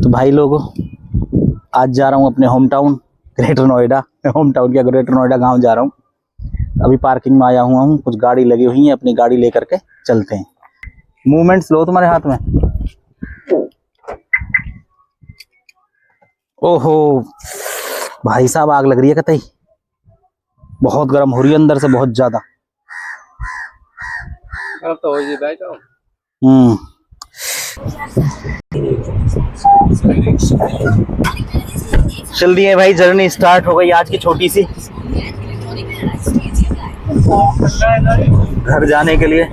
तो भाई लोगों, आज जा रहा हूँ अपने home town greater Noida. Home town क्या, ग्रेटर नोएडा गांव जा रहा हूँ। अभी पार्किंग में आया हुआ हूँ, कुछ गाड़ी लगी हुई है, अपनी गाड़ी लेकर के चलते हैं। मूवमेंट स्लो तुम्हारे हाथ में। ओहो भाई साहब, आग लग रही है कतई, बहुत गर्म हो रही है अंदर से, बहुत ज्यादा। तो हो जी भाई तो चल दिए भाई, जर्नी स्टार्ट हो गई आज की छोटी सी, घर जाने के लिए।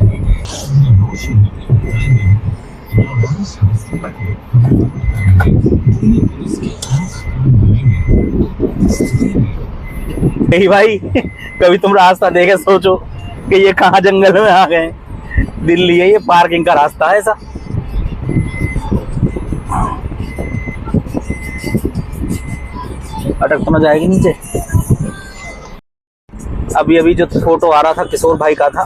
नहीं भाई, कभी तुम रास्ता देखे सोचो कि ये कहाँ जंगल में आ गए। दिल्ली है ये, पार्किंग का रास्ता है ऐसा। अटक तो ना जाएगी नीचे। अभी अभी जो फोटो आ रहा था किशोर भाई का था,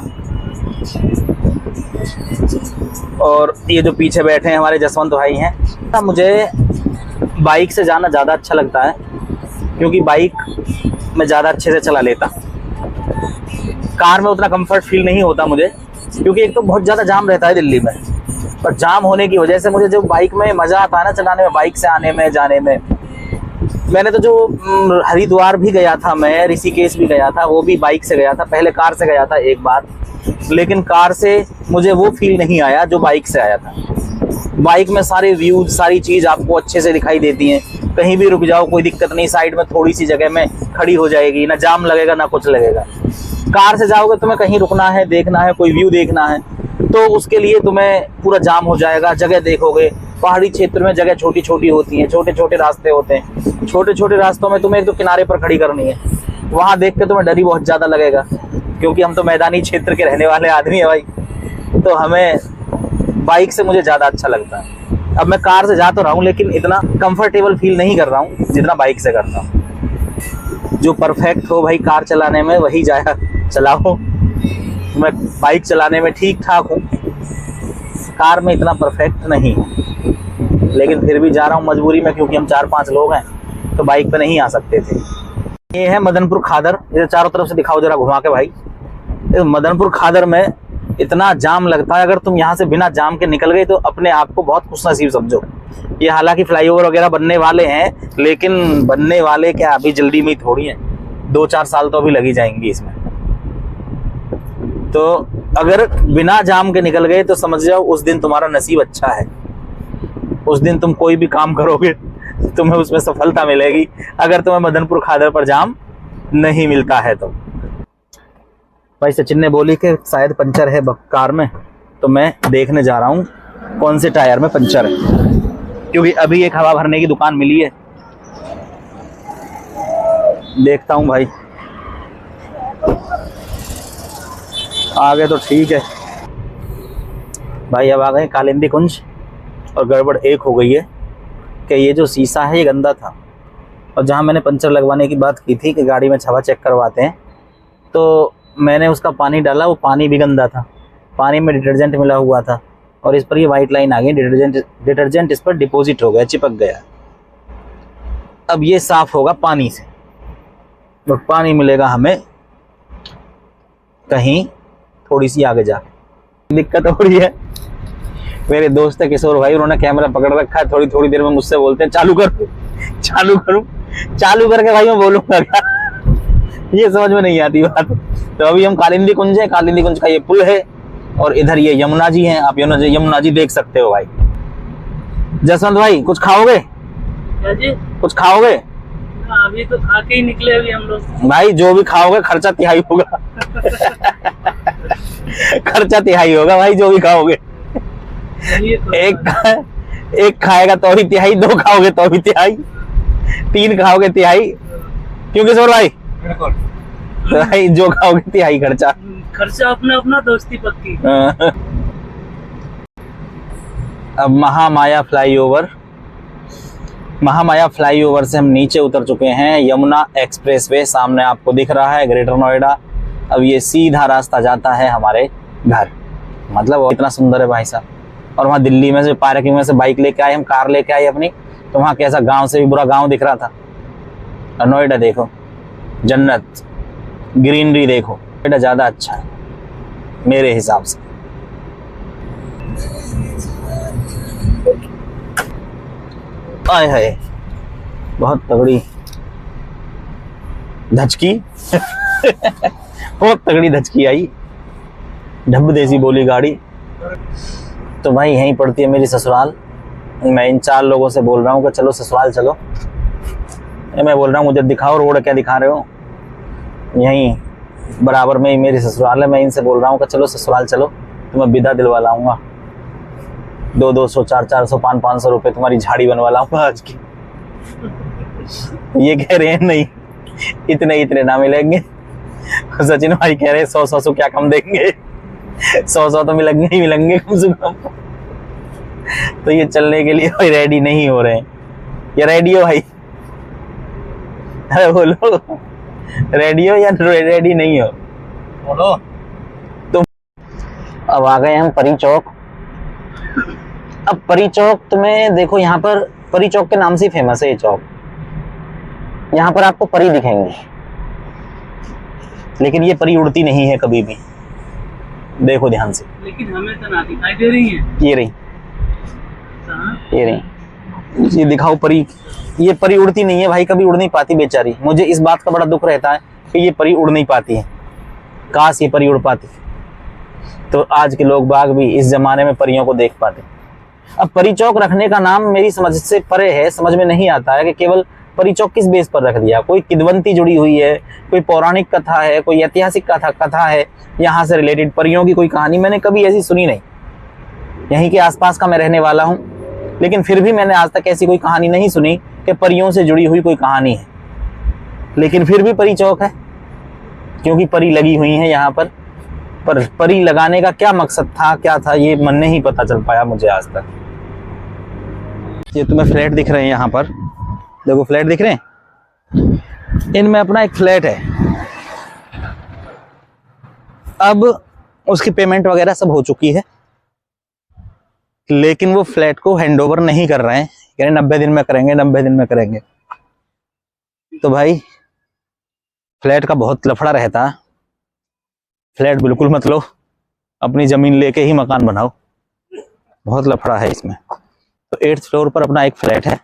और ये जो पीछे बैठे हैं हमारे जसवंत भाई हैं। मुझे बाइक से जाना ज़्यादा अच्छा लगता है, क्योंकि बाइक मैं ज़्यादा अच्छे से चला लेता। कार में उतना कंफर्ट फील नहीं होता मुझे, क्योंकि एक तो बहुत ज़्यादा जाम रहता है दिल्ली में, और जाम होने की वजह से मुझे जो बाइक में मज़ा आता है ना चलाने में, बाइक से आने में जाने में। मैंने तो जो हरिद्वार भी गया था, मैं ऋषिकेश भी गया था, वो भी बाइक से गया था। पहले कार से गया था एक बार, लेकिन कार से मुझे वो फील नहीं आया जो बाइक से आया था। बाइक में सारे व्यूज, सारी चीज़ आपको अच्छे से दिखाई देती हैं। कहीं भी रुक जाओ कोई दिक्कत नहीं, साइड में थोड़ी सी जगह में खड़ी हो जाएगी, ना जाम लगेगा ना कुछ लगेगा। कार से जाओगे तुम्हें कहीं रुकना है, देखना है, कोई व्यू देखना है, तो उसके लिए तुम्हें पूरा जाम हो जाएगा। जगह देखोगे, पहाड़ी क्षेत्र में जगह छोटी छोटी होती हैं, छोटे छोटे रास्ते होते हैं। छोटे छोटे रास्तों में तुम्हें एक तो किनारे पर खड़ी करनी है, वहाँ देख के तुम्हें डर ही बहुत ज़्यादा लगेगा, क्योंकि हम तो मैदानी क्षेत्र के रहने वाले आदमी है भाई। तो हमें बाइक से मुझे ज़्यादा अच्छा लगता है। अब मैं कार से जा तो रहा हूँ, लेकिन इतना कंफर्टेबल फील नहीं कर रहा हूँ जितना बाइक से करता हूँ। जो परफेक्ट हो भाई कार चलाने में वही जाया चलाओ। मैं बाइक चलाने में ठीक ठाक हूँ, कार में इतना परफेक्ट नहीं हूँ, लेकिन फिर भी जा रहा हूँ मजबूरी में, क्योंकि हम 4-5 लोग हैं तो बाइक पे नहीं आ सकते थे। ये है मदनपुर खादर, इधर चारों तरफ से दिखाओ जरा घुमा के भाई। इस मदनपुर खादर में इतना जाम लगता है, अगर तुम यहाँ से बिना जाम के निकल गए तो अपने आप को बहुत खुशनसीब समझो। ये हालांकि फ्लाईओवर वगैरह बनने वाले हैं, लेकिन बनने वाले क्या अभी जल्दी में ही थोड़ी है, 2-4 साल तो अभी लगी जाएंगी इसमें। तो अगर बिना जाम के निकल गए तो समझ जाओ उस दिन तुम्हारा नसीब अच्छा है। उस दिन तुम कोई भी काम करोगे तुम्हें उसमें सफलता मिलेगी, अगर तुम्हें मदनपुर खादर पर जाम नहीं मिलता है तो। भाई सचिन ने बोली कि शायद पंचर है कार में, तो मैं देखने जा रहा हूँ कौन से टायर में पंचर है, क्योंकि अभी एक हवा भरने की दुकान मिली है, देखता हूँ भाई। आगे तो ठीक है भाई। अब आ गए कालिंदी कुंज, और गड़बड़ एक हो गई है कि ये जो शीशा है ये गंदा था, और जहाँ मैंने पंचर लगवाने की बात की थी कि गाड़ी में हवा चेक करवाते हैं, तो मैंने उसका पानी डाला, वो पानी भी गंदा था, पानी में डिटर्जेंट मिला हुआ था, और इस पर ये वाइट लाइन आ गई, डिटर्जेंट इस पर डिपॉजिट हो गया, चिपक गया। अब ये साफ होगा पानी से, तो पानी मिलेगा हमें कहीं थोड़ी सी आगे जा। दिक्कत हो रही है। मेरे दोस्त है किशोर भाई, उन्होंने कैमरा पकड़ रखा है, थोड़ी थोड़ी देर में मुझसे बोलते हैं चालू करो, चालू करूं, चालू करके भाई मैं बोलूंगा क्या, ये समझ में नहीं आती बात। तो अभी हम कालिंदी कुंज है, कालिंदी कुंज का ये पुल है, और इधर ये यमुना जी हैं, आप यमुना जी देख सकते हो भाई। जसवंत भाई कुछ खाओगे? क्या जी? कुछ खाओगे? अभी तो खा के ही निकले अभी हम लोग। भाई जो भी खाओगे खर्चा तिहाई होगा। खर्चा तिहाई होगा भाई, जो भी खाओगे। एक खाएगा तो भी तिहाई, 2 खाओगे तो भी तिहाई, 3 खाओगे तिहाई, क्योंकि किशोर भाई तो भाई जो खाओगे तिहाई खर्चा अपना अपना, दोस्ती पक्की। अब महामाया फ्लाईओवर से हम नीचे उतर चुके हैं। यमुना एक्सप्रेसवे सामने आपको दिख रहा है, ग्रेटर नोएडा। अब ये सीधा रास्ता जाता है हमारे घर, मतलब इतना सुंदर है भाई साहब। और वहाँ दिल्ली में से पार्किंग में से बाइक लेके आए, हम कार लेके आए अपनी, तो वहाँ कैसा गांव से भी बुरा गांव दिख रहा था। और नोएडा देखो, जन्नत, ग्रीनरी देखो, नोएडा ज़्यादा अच्छा है मेरे हिसाब से। आय हाय, बहुत तगड़ी धचकी बहुत तगड़ी धचकी आई, ढब देसी बोली गाड़ी। तो भाई यहीं पड़ती है मेरी ससुराल। मैं इन 4 लोगों से बोल रहा हूँ कि चलो ससुराल चलो। मैं बोल रहा हूँ मुझे दिखाओ रोड, क्या दिखा रहे हो, यहीं बराबर में ही मेरी ससुराल है। मैं इनसे बोल रहा हूँ कि चलो ससुराल चलो, तो मैं विदा दिलवा लाऊंगा, 200-200, 400-400, 500-500 रुपये तुम्हारी झाड़ी बनवा लाऊंगा आज की। ये कह रहे हैं नहीं, इतने ना मिलेंगे। सचिन भाई कह रहे हैं 100-100 क्या कम देंगे, 100 तो मिलेंगे ही मिलेंगे कम से कम। तो ये चलने के लिए भाई रेडी नहीं हो रहे हैं। ये रेडी हो भाई? अरे बोलो, रेडी हो या रेडी नहीं हो? बोलो। तो अब आ गए हम परी चौक। अब परी चौक तुम्हें देखो, यहाँ पर परी चौक के नाम से फेमस है ये चौक। यहाँ पर आपको परी दिखेंगी, लेकिन ये परी उड़ती नहीं है कभी भी, देखो ध्यान से। लेकिन हमें तो ना दिखाई दे रही है। ये रही, ये रही, ये दिखाओ परी। ये परी उड़ती नहीं है भाई, कभी उड़ नहीं पाती बेचारी। मुझे इस बात का बड़ा दुख रहता है कि ये परी उड़ नहीं पाती है। काश ये परी उड़ पाती, तो आज के लोग बाग भी इस जमाने में परियों को देख पाते। अब परी चौक रखने का नाम मेरी समझ से परे है, समझ में नहीं आता है कि केवल परी चौक किस बेस पर रख दिया। कोई किदवंती जुड़ी हुई है, कोई पौराणिक कथा है, कोई ऐतिहासिक कथा है यहाँ से रिलेटेड, परियों की कोई कहानी मैंने कभी ऐसी सुनी नहीं। यहीं के आसपास का मैं रहने वाला हूँ, लेकिन फिर भी मैंने आज तक ऐसी कोई कहानी नहीं सुनी कि परियों से जुड़ी हुई कोई कहानी है। लेकिन फिर भी परी चौक है, क्योंकि परी लगी हुई है यहाँ पर परी लगाने का क्या मकसद था, क्या था, ये मन नहीं पता चल पाया मुझे आज तक। ये तुम्हें फ्लैट दिख रहे हैं यहाँ पर, देखो फ्लैट दिख रहे हैं, इनमें अपना एक फ्लैट है। अब उसकी पेमेंट वगैरह सब हो चुकी है, लेकिन वो फ्लैट को हैंडओवर नहीं कर रहे हैं, कह रहे 90 दिन में करेंगे, 90 दिन में करेंगे। तो भाई फ्लैट का बहुत लफड़ा रहता है। फ्लैट बिल्कुल मत लो, अपनी जमीन लेके ही मकान बनाओ, बहुत लफड़ा है इसमें। तो 8th फ्लोर पर अपना एक फ्लैट है,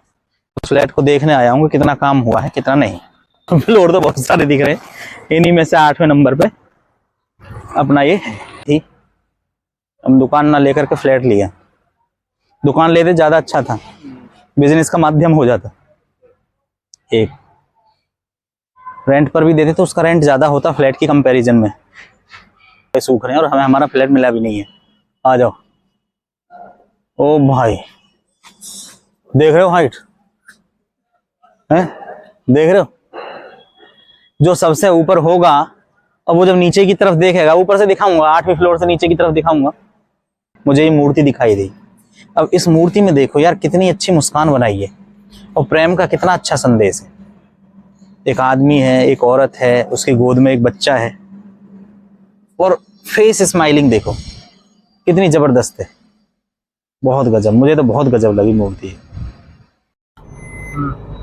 उस फ्लैट को देखने आया हूँ कितना काम हुआ है कितना नहीं। फ्लोर तो बहुत सारे दिख रहे हैं, इन्हीं में से 8वें नंबर पे अपना ये थी। हम दुकान ना लेकर के फ्लैट लिया, दुकान लेते ज्यादा अच्छा था, बिजनेस का माध्यम हो जाता। एक रेंट पर भी देते तो उसका रेंट ज्यादा होता फ्लैट की कंपैरिजन में। सूख रहे हैं और हमें हमारा फ्लैट मिला भी नहीं है। आ जाओ। ओ भाई देख रहे हो हाइट है, देख रहे हो, जो सबसे ऊपर होगा, और वो जब नीचे की तरफ देखेगा, ऊपर से दिखाऊंगा 8वें फ्लोर से नीचे की तरफ दिखाऊंगा, मुझे ये मूर्ति दिखाई दी। अब इस मूर्ति में देखो यार कितनी अच्छी मुस्कान बनाई है, और प्रेम का कितना अच्छा संदेश है। एक आदमी है, एक औरत है, उसकी गोद में एक बच्चा है, और फेस स्माइलिंग देखो कितनी जबरदस्त है, बहुत गजब। मुझे तो बहुत गजब लगी मूर्ति।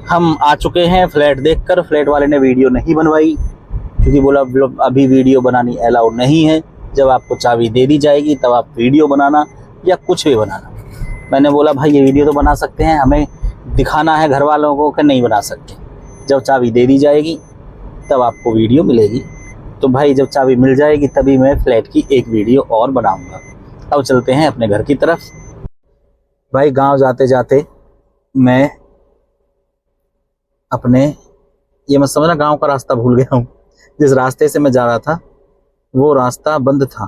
हम आ चुके हैं फ्लैट देखकर। फ्लैट वाले ने वीडियो नहीं बनवाई, क्योंकि बोला अभी वीडियो बनानी अलाउ नहीं है, जब आपको चाबी दे दी जाएगी तब आप वीडियो बनाना या कुछ भी बनाना। मैंने बोला भाई ये वीडियो तो बना सकते हैं, हमें दिखाना है घर वालों को कि नहीं बना सकते। जब चाबी दे दी जाएगी तब आपको वीडियो मिलेगी। तो भाई जब चाबी मिल जाएगी तभी मैं फ्लैट की एक वीडियो और बनाऊंगा। अब चलते हैं अपने घर की तरफ। भाई गांव जाते जाते मैं अपने, ये मत समझना गांव का रास्ता भूल गया हूँ। जिस रास्ते से मैं जा रहा था वो रास्ता बंद था,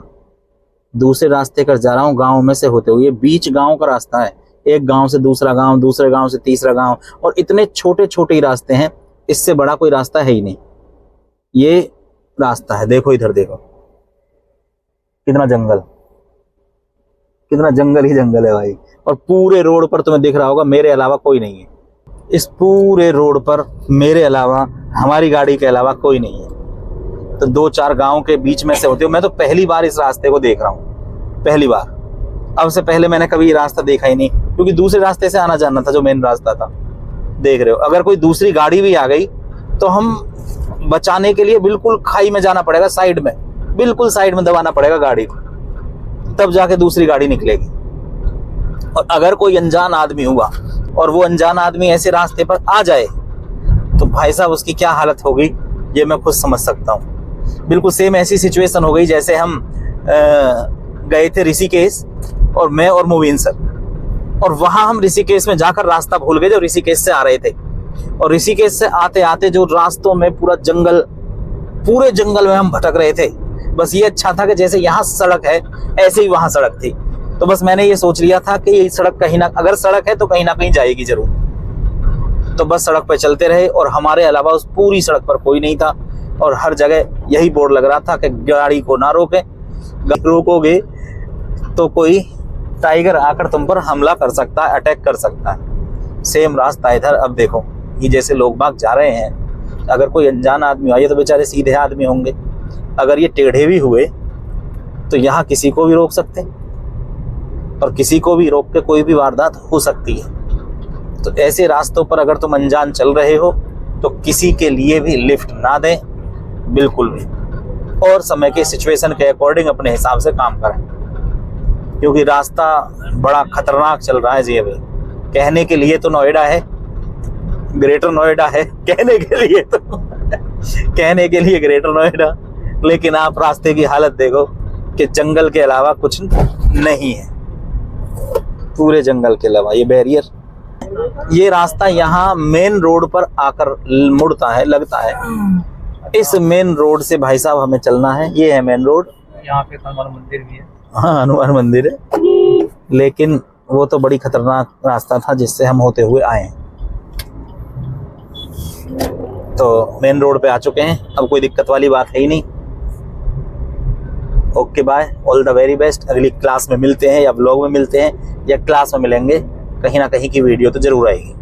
दूसरे रास्ते कर जा रहा हूँ गांव में से होते हुए। बीच गांव का रास्ता है, एक गांव से दूसरा गांव, दूसरे गांव से तीसरा गांव, और इतने छोटे छोटे ही रास्ते हैं, इससे बड़ा कोई रास्ता है ही नहीं। ये रास्ता है, देखो इधर देखो कितना जंगल, कितना जंगल ही जंगल है भाई। और पूरे रोड पर तुम्हें दिख रहा होगा मेरे अलावा कोई नहीं है। इस पूरे रोड पर मेरे अलावा, हमारी गाड़ी के अलावा कोई नहीं है। तो 2-4 गांव के बीच में से होते हो। मैं तो पहली बार इस रास्ते को देख रहा हूँ, पहली बार। अब से पहले मैंने कभी ये रास्ता देखा ही नहीं, क्योंकि दूसरे रास्ते से आना जाना था जो मेन रास्ता था। देख रहे हो, अगर कोई दूसरी गाड़ी भी आ गई तो हम बचाने के लिए बिल्कुल खाई में जाना पड़ेगा, साइड में, बिल्कुल साइड में दबाना पड़ेगा गाड़ी को, तब जाके दूसरी गाड़ी निकलेगी। और अगर कोई अनजान आदमी हुआ और वो अनजान आदमी ऐसे रास्ते पर आ जाए तो भाई साहब उसकी क्या हालत होगी ये मैं खुद समझ सकता हूँ। बिल्कुल सेम ऐसी सिचुएशन हो गई जैसे हम गए थे ऋषिकेश, और मैं और मुबीन सर, और वहां हम ऋषिकेश में जाकर रास्ता भूल गए जो ऋषिकेश से आ रहे थे। और ऋषिकेश से आते आते जो रास्तों में पूरा जंगल, पूरे जंगल में हम भटक रहे थे। बस ये अच्छा था कि जैसे यहाँ सड़क है ऐसे ही वहां सड़क थी, तो बस मैंने ये सोच लिया था कि ये सड़क कहीं ना, अगर सड़क है तो कहीं ना कहीं जाएगी जरूर। तो बस सड़क पर चलते रहे और हमारे अलावा उस पूरी सड़क पर कोई नहीं था, और हर जगह यही बोर्ड लग रहा था कि गाड़ी को ना रोके, रोकोगे तो कोई टाइगर आकर तुम पर हमला कर सकता है, अटैक कर सकता है। सेम रास्ता इधर। अब देखो ये जैसे लोग बाग जा रहे हैं, अगर कोई अनजान आदमी आए तो बेचारे सीधे आदमी होंगे, अगर ये टेढ़े भी हुए तो यहाँ किसी को भी रोक सकते, और किसी को भी रोक के कोई भी वारदात हो सकती है। तो ऐसे रास्तों पर अगर तुम अनजान चल रहे हो तो किसी के लिए भी लिफ्ट ना दें, बिल्कुल भी, और समय के सिचुएशन के अकॉर्डिंग अपने हिसाब से काम करें, क्योंकि रास्ता बड़ा खतरनाक चल रहा है जी। अभी कहने के लिए तो नोएडा है, ग्रेटर नोएडा है, कहने के लिए ग्रेटर नोएडा, लेकिन आप रास्ते की हालत देखो कि जंगल के अलावा कुछ नहीं है, पूरे जंगल के अलावा। ये बैरियर, ये रास्ता यहाँ मेन रोड पर आकर मुड़ता है, लगता है। इस मेन रोड से भाई साहब हमें चलना है। ये है मेन रोड, यहाँ पे हनुमान मंदिर भी है। हाँ हनुमान मंदिर है, लेकिन वो तो बड़ी खतरनाक रास्ता था जिससे हम होते हुए आए। तो मेन रोड पे आ चुके हैं, अब कोई दिक्कत वाली बात है ही नहीं। Okay bye, all the very best. अगली क्लास में मिलते हैं, या ब्लॉग में मिलते हैं, या क्लास में मिलेंगे, कहीं ना कहीं की वीडियो तो जरूर आएगी।